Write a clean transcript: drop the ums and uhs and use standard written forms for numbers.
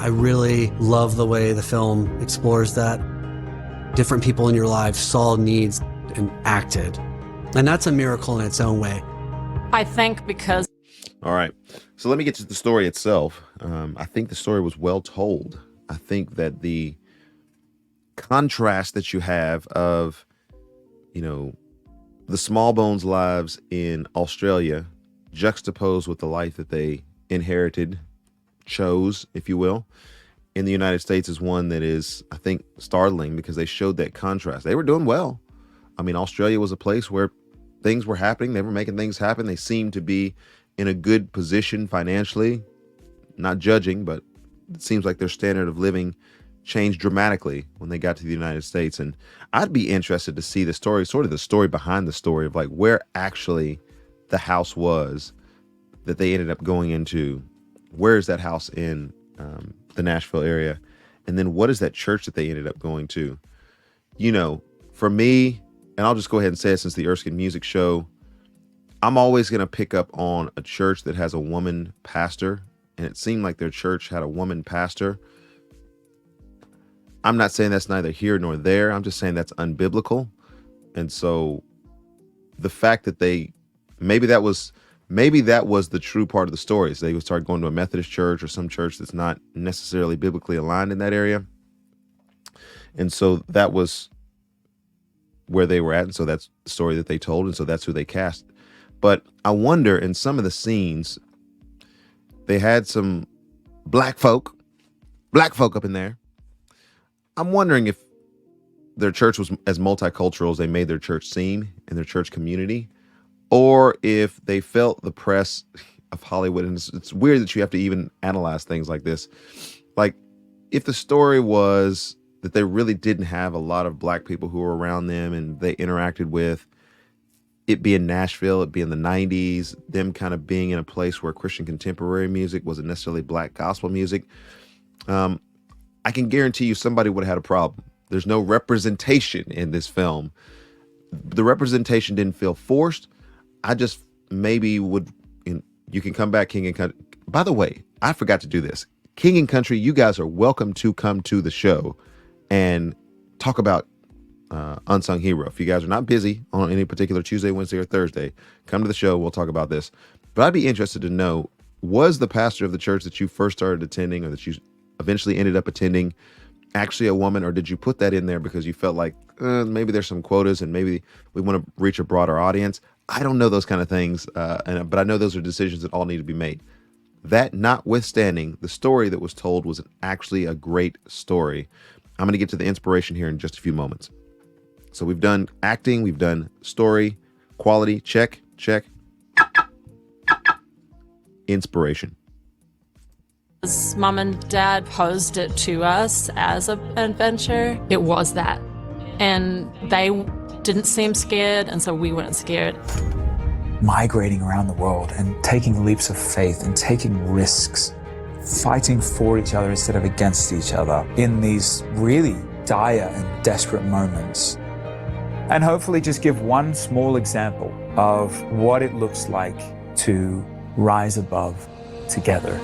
I really love the way the film explores that. Different people in your life saw needs and acted. And that's a miracle in its own way. I think because... All right. So let me get to the story itself. I think the story was well told. I think that the contrast that you have of, you know, the small bones lives in Australia juxtaposed with the life that they inherited, chose, if you will, in the United States is one that is, I think, startling because they showed that contrast. They were doing well. I mean, Australia was a place where things were happening. They were making things happen. They seemed to be in a good position financially, not judging, but it seems like their standard of living changed dramatically when they got to the United States. And I'd be interested to see the story, sort of the story behind the story of like where actually the house was that they ended up going into. Where is that house in the Nashville area? And then what is that church that they ended up going to? You know, for me, and I'll just go ahead and say it since the Erskin music show, I'm always going to pick up on a church that has a woman pastor. And it seemed like their church had a woman pastor. I'm not saying that's neither here nor there. I'm just saying that's unbiblical. And so the fact that maybe that was the true part of the story. So they would start going to a Methodist church or some church that's not necessarily biblically aligned in that area. And so that was where they were at. And so that's the story that they told. And so that's who they cast. But I wonder, in some of the scenes, they had some black folk up in there. I'm wondering if their church was as multicultural as they made their church seem in their church community, or if they felt the press of Hollywood. And it's weird that you have to even analyze things like this. Like, if the story was that they really didn't have a lot of black people who were around them and they interacted with, it being Nashville, it being the 90s, them kind of being in a place where Christian contemporary music wasn't necessarily black gospel music, I can guarantee you somebody would have had a problem. There's no representation in this film. The representation didn't feel forced. I just maybe would, you can come back, King and Country. By the way, I forgot to do this. King and Country, you guys are welcome to come to the show and talk about Unsung Hero. If you guys are not busy on any particular Tuesday, Wednesday, or Thursday, come to the show. We'll talk about this. But I'd be interested to know, was the pastor of the church that you first started attending or that you eventually ended up attending actually a woman, or did you put that in there because you felt like maybe there's some quotas and maybe we want to reach a broader audience? I don't know those kind of things, but I know those are decisions that all need to be made. That notwithstanding, the story that was told was actually a great story. I'm going to get to the inspiration here in just a few moments. So we've done acting, we've done story, quality, check. Inspiration. Mom and Dad posed it to us as an adventure. It was that. And they didn't seem scared, and so we weren't scared. Migrating around the world and taking leaps of faith and taking risks, fighting for each other instead of against each other in these really dire and desperate moments. And hopefully just give one small example of what it looks like to rise above together.